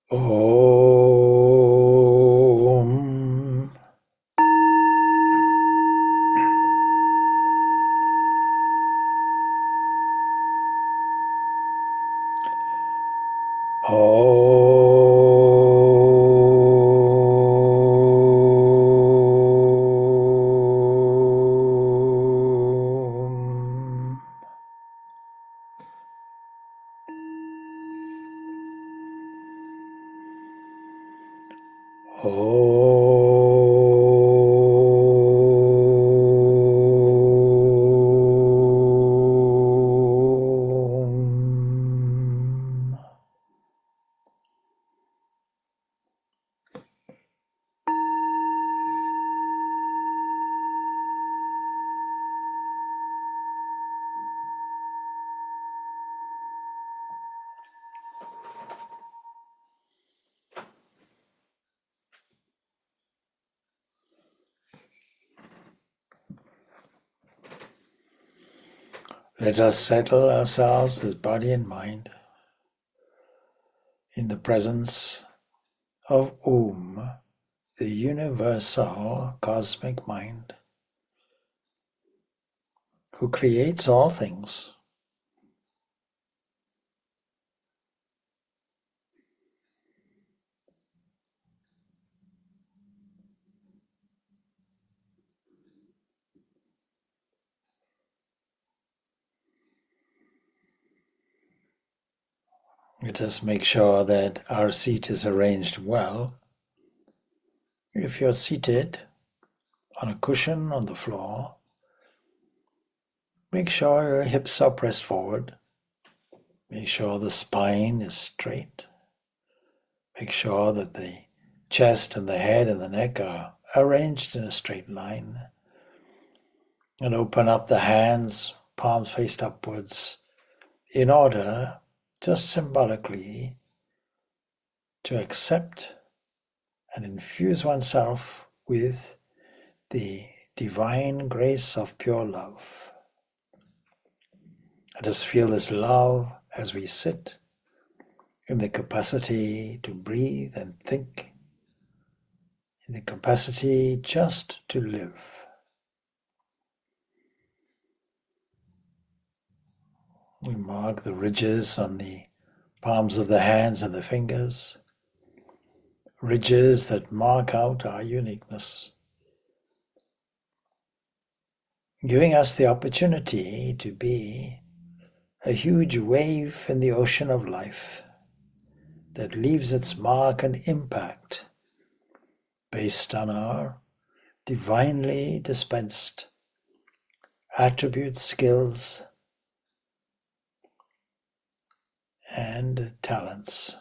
Om. Om. Om. Let us settle ourselves as body and mind in the presence of Om, the universal cosmic mind, who creates all things. Let us make sure that our seat is arranged well. If you're seated on a cushion on the floor, make sure your hips are pressed forward. Make sure the spine is straight. Make sure that the chest and the head and the neck are arranged in a straight line. And open up the hands, palms faced upwards, in order, just symbolically, to accept and infuse oneself with the divine grace of pure love. Let us feel this love as we sit in the capacity to breathe and think, in the capacity just to live. We mark the ridges on the palms of the hands and the fingers, ridges that mark out our uniqueness, giving us the opportunity to be a huge wave in the ocean of life that leaves its mark and impact based on our divinely dispensed attributes, skills, and talents.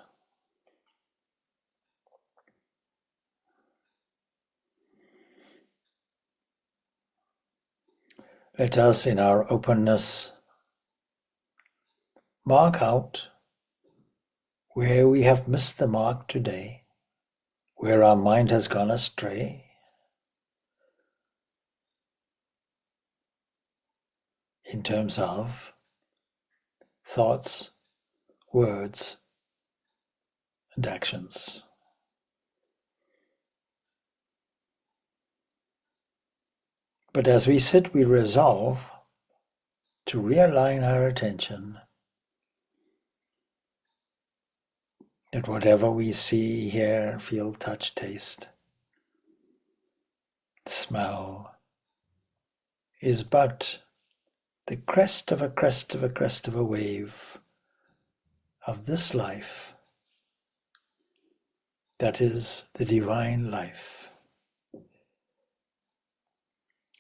Let us, in our openness, mark out where we have missed the mark today, where our mind has gone astray, in terms of thoughts, words, and actions. But as we sit, we resolve to realign our attention that whatever we see, hear, feel, touch, taste, smell, is but the crest of a crest of a crest of a wave of this life that is the divine life,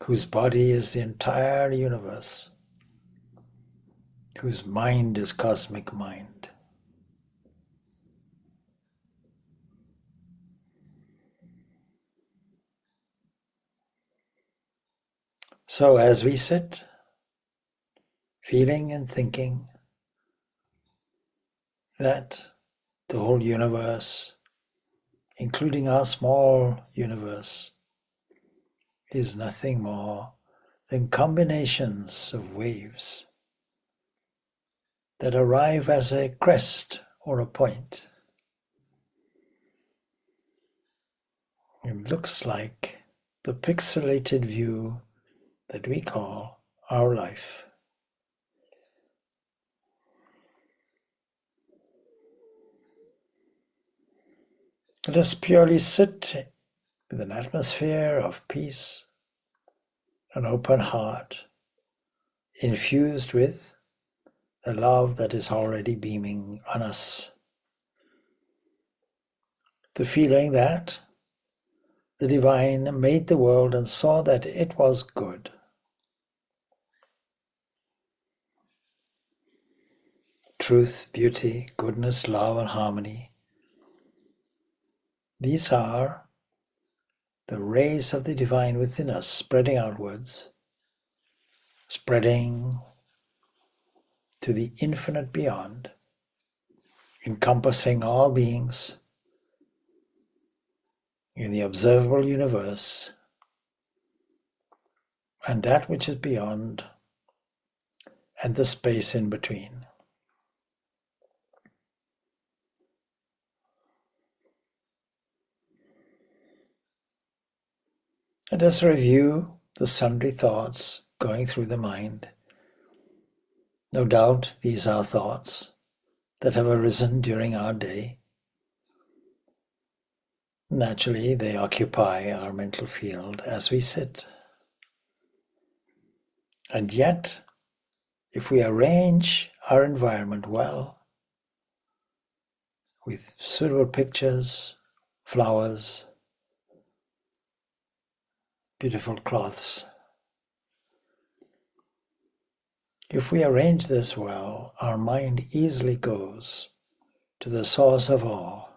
whose body is the entire universe, whose mind is cosmic mind. So as we sit, feeling and thinking that the whole universe, including our small universe, is nothing more than combinations of waves that arrive as a crest or a point It looks like the pixelated view that we call our life. Let us purely sit with an atmosphere of peace, an open heart, infused with the love that is already beaming on us. The feeling that the divine made the world and saw that it was good. Truth, beauty, goodness, love, and harmony. These are the rays of the divine within us, spreading outwards, spreading to the infinite beyond, encompassing all beings in the observable universe and that which is beyond and the space in between. Let us review the sundry thoughts going through the mind. No doubt these are thoughts that have arisen during our day. Naturally, they occupy our mental field as we sit. And yet, if we arrange our environment well, with suitable pictures, flowers, beautiful cloths, if we arrange this well, our mind easily goes to the source of all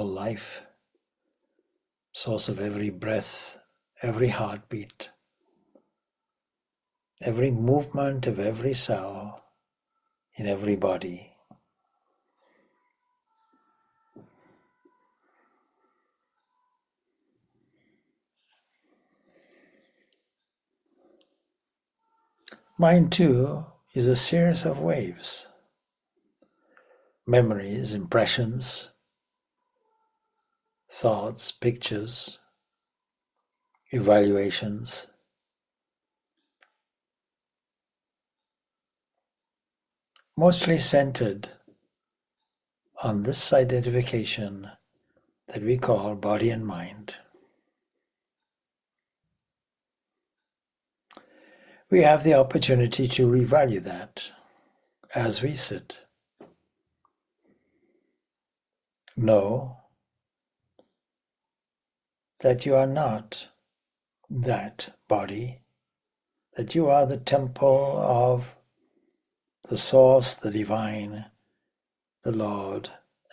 life, source of every breath, every heartbeat, every movement of every cell in every body. Mind, too, is a series of waves, memories, impressions, thoughts, pictures, evaluations. Mostly centered on this identification that we call body and mind. We have the opportunity to revalue that as we sit. Know that you are not that body, that you are the temple of the Source, the Divine, the Lord,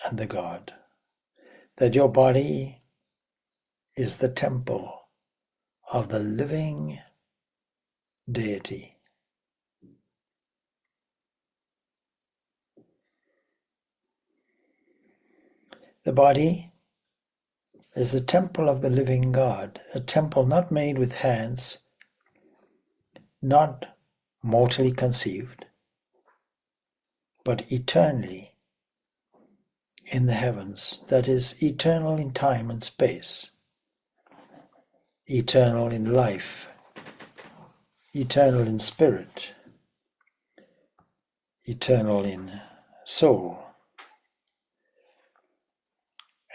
and the God. That your body is the temple of the living deity. The body is the temple of the living God, a temple not made with hands, not mortally conceived, but eternally in the heavens, that is, eternal in time and space, eternal in life, eternal in spirit, eternal in soul,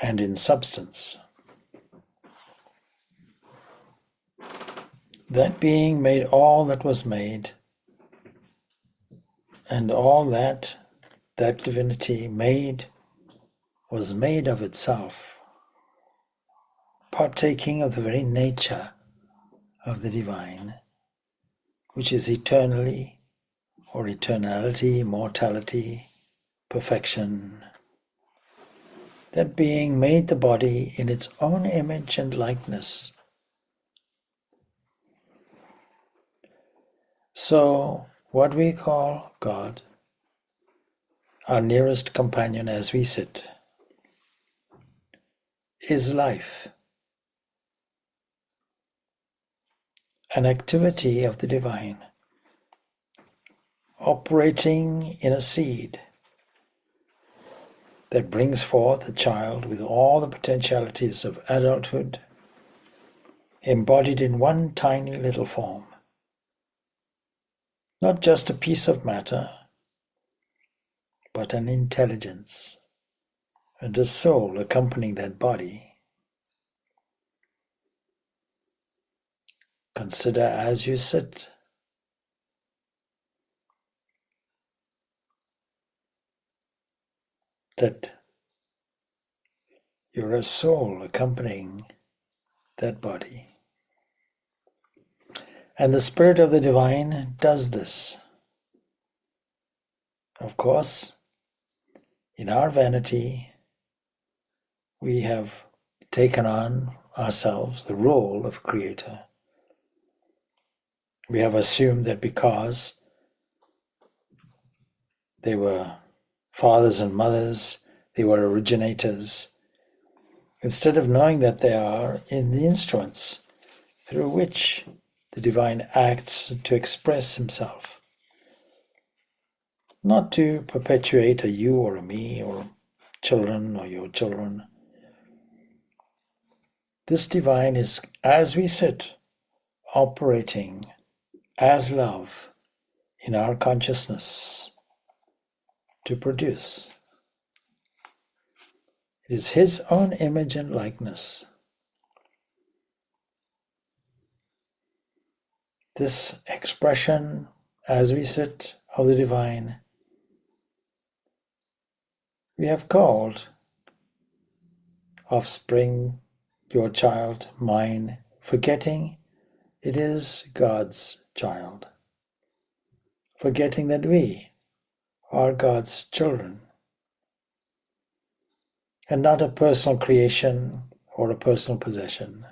and in substance. That being made all that was made, and all that divinity made was made of itself, partaking of the very nature of the divine, which is eternally, or eternality, immortality, perfection. That being made the body in its own image and likeness. So, what we call God, our nearest companion as we sit, is life, an activity of the divine, operating in a seed, that brings forth a child with all the potentialities of adulthood, embodied in one tiny little form. Not just a piece of matter, but an intelligence and a soul accompanying that body. Consider as you sit that you're a soul accompanying that body. And the Spirit of the Divine does this. Of course, in our vanity, we have taken on ourselves the role of creator. We have assumed that because they were fathers and mothers, they were originators, instead of knowing that they are in the instruments through which the divine acts to express himself, not to perpetuate a you or a me or children or your children. This divine is, as we sit, operating as love in our consciousness to produce. It is his own image and likeness. This expression, as we sit, of the divine, we have called offspring, your child, mine, forgetting it is God's child, forgetting that we are God's children, and not a personal creation or a personal possession.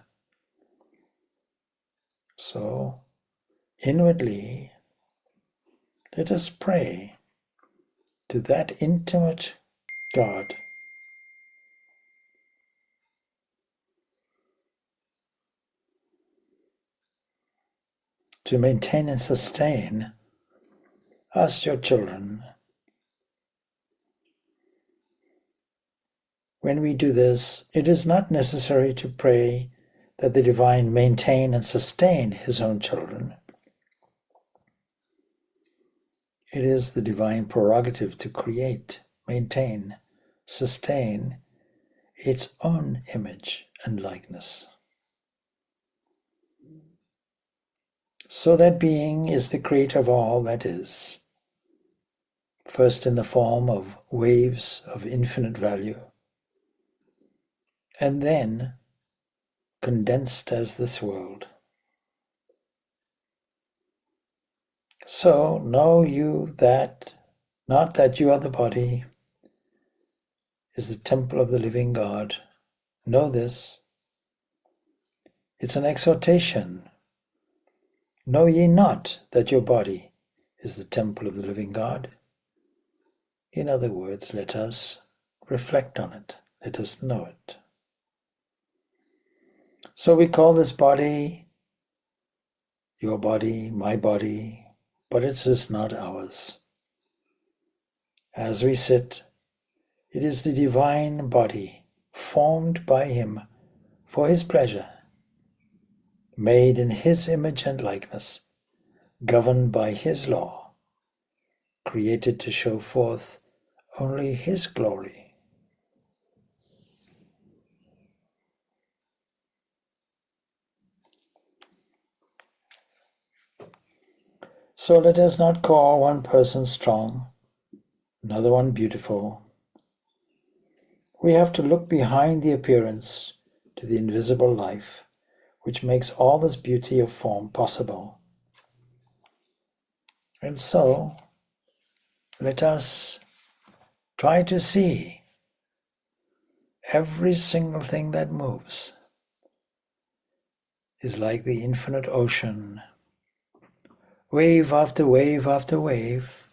So, inwardly, let us pray to that intimate God to maintain and sustain us, your children. When we do this, it is not necessary to pray that the divine maintain and sustain his own children. It is the divine prerogative to create, maintain, sustain its own image and likeness. So that being is the creator of all that is, first in the form of waves of infinite value, and then condensed as this world. So know you that, not that you are the body, is the temple of the living God. Know this. It's an exhortation. Know ye not that your body is the temple of the living God? In other words, let us reflect on it. Let us know it. So we call this body your body, my body, but it is not ours. As we sit, it is the divine body, formed by him for his pleasure, made in his image and likeness, governed by his law, created to show forth only his glory. So let us not call one person strong, another one beautiful. We have to look behind the appearance to the invisible life, which makes all this beauty of form possible. And so, let us try to see every single thing that moves is like the infinite ocean, wave after wave after wave,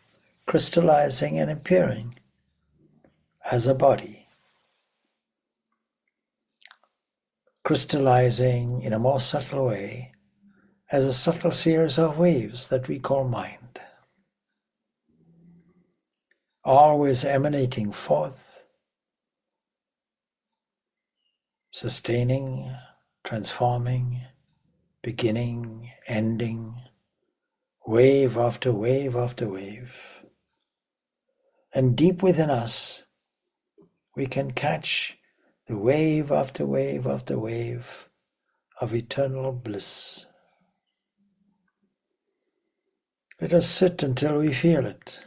crystallizing and appearing as a body, crystallizing in a more subtle way as a subtle series of waves that we call mind, always emanating forth sustaining, transforming, beginning, ending, wave after wave after wave. And deep within us, we can catch the wave after wave after wave of eternal bliss. Let us sit until we feel it,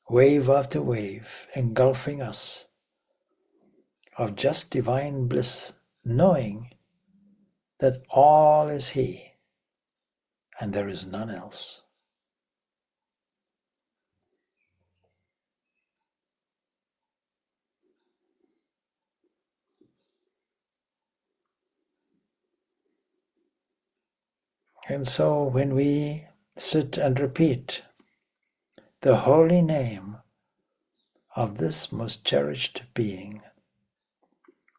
wave after wave, engulfing us, of just divine bliss, knowing that all is He and there is none else. And so when we sit and repeat the holy name of this most cherished being,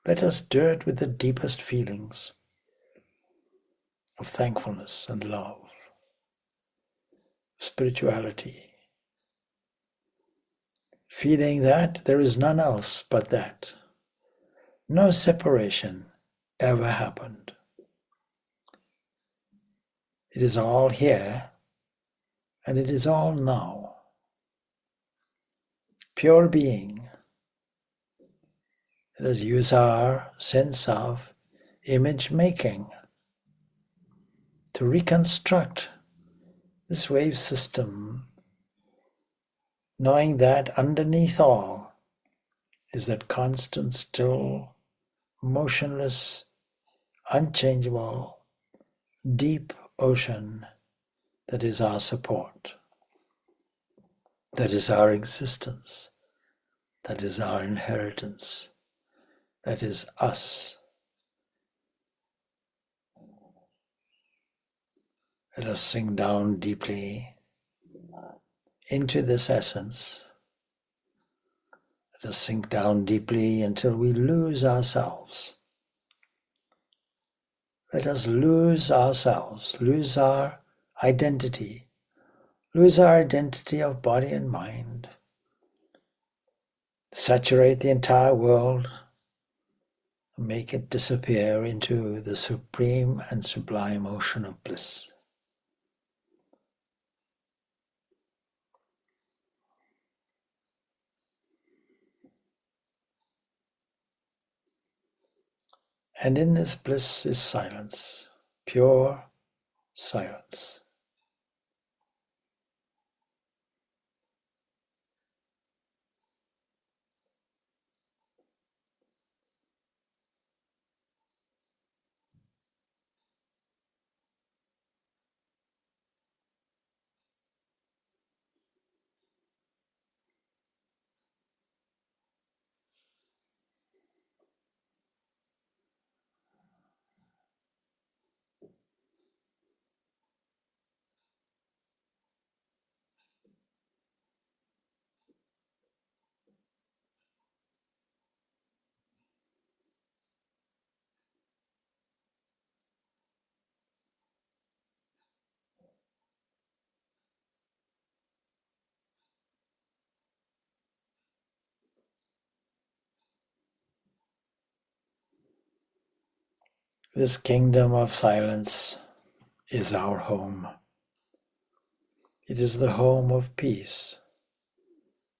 let us do it with the deepest feelings of thankfulness and love, spirituality, feeling that there is none else but that. No separation ever happened. It is all here and it is all now. Pure being. Let us use our sense of image making to reconstruct this wave system, knowing that underneath all is that constant, still, motionless, unchangeable, deep ocean that is our support, that is our existence, that is our inheritance, that is us. Let us sink down deeply into this essence. Let us sink down deeply until we lose ourselves. Let us lose ourselves, lose our identity, lose our identity of body and mind. Saturate the entire world, make it disappear into the supreme and sublime ocean of bliss. And in this bliss is silence, pure silence. This kingdom of silence is our home. It is the home of peace,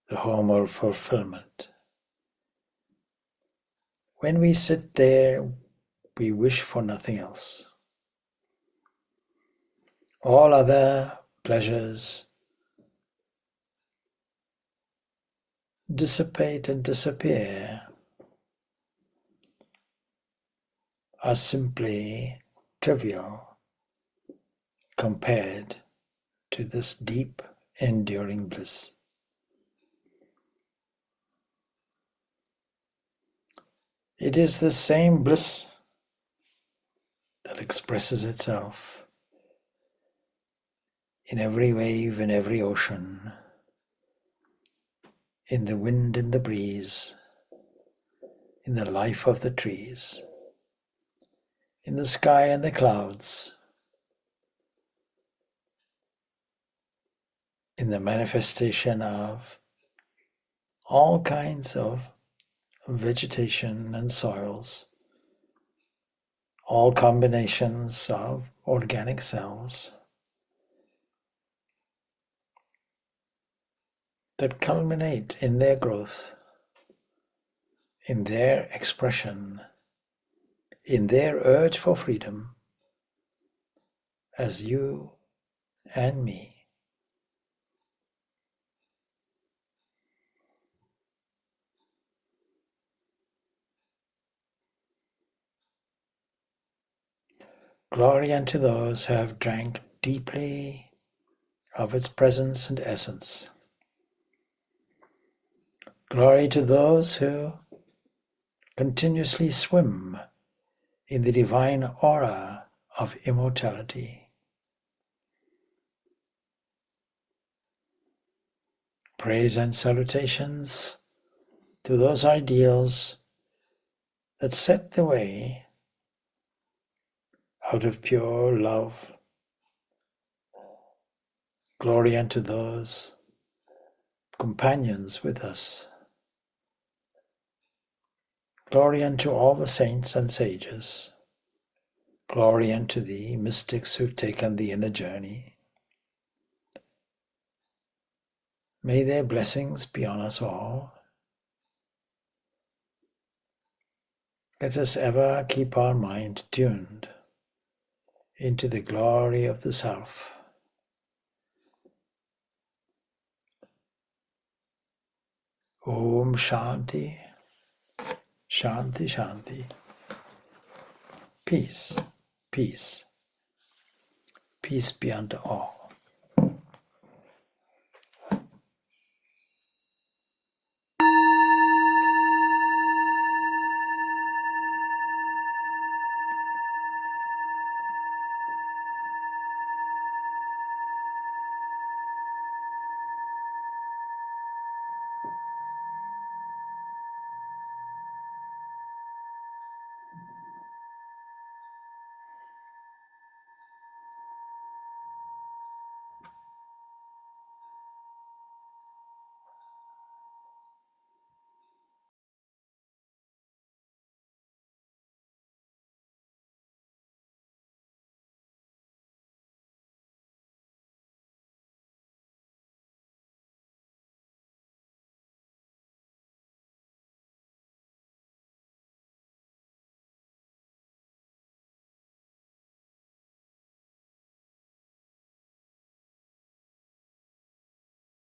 the home of fulfillment. When we sit there, we wish for nothing else. All other pleasures dissipate and disappear, are simply trivial compared to this deep, enduring bliss. It is the same bliss that expresses itself in every wave, in every ocean, in the wind and the breeze, in the life of the trees, in the sky and the clouds, in the manifestation of all kinds of vegetation and soils, all combinations of organic cells that culminate in their growth, in their expression, in their urge for freedom, as you and me. Glory unto those who have drank deeply of its presence and essence. Glory to those who continuously swim in the divine aura of immortality. Praise and salutations to those ideals that set the way out of pure love. Glory unto those companions with us. Glory unto all the saints and sages. Glory unto the mystics who've taken the inner journey. May their blessings be on us all. Let us ever keep our mind tuned into the glory of the Self. Om Shanti, Shanti, Shanti. Peace, peace, peace be unto all.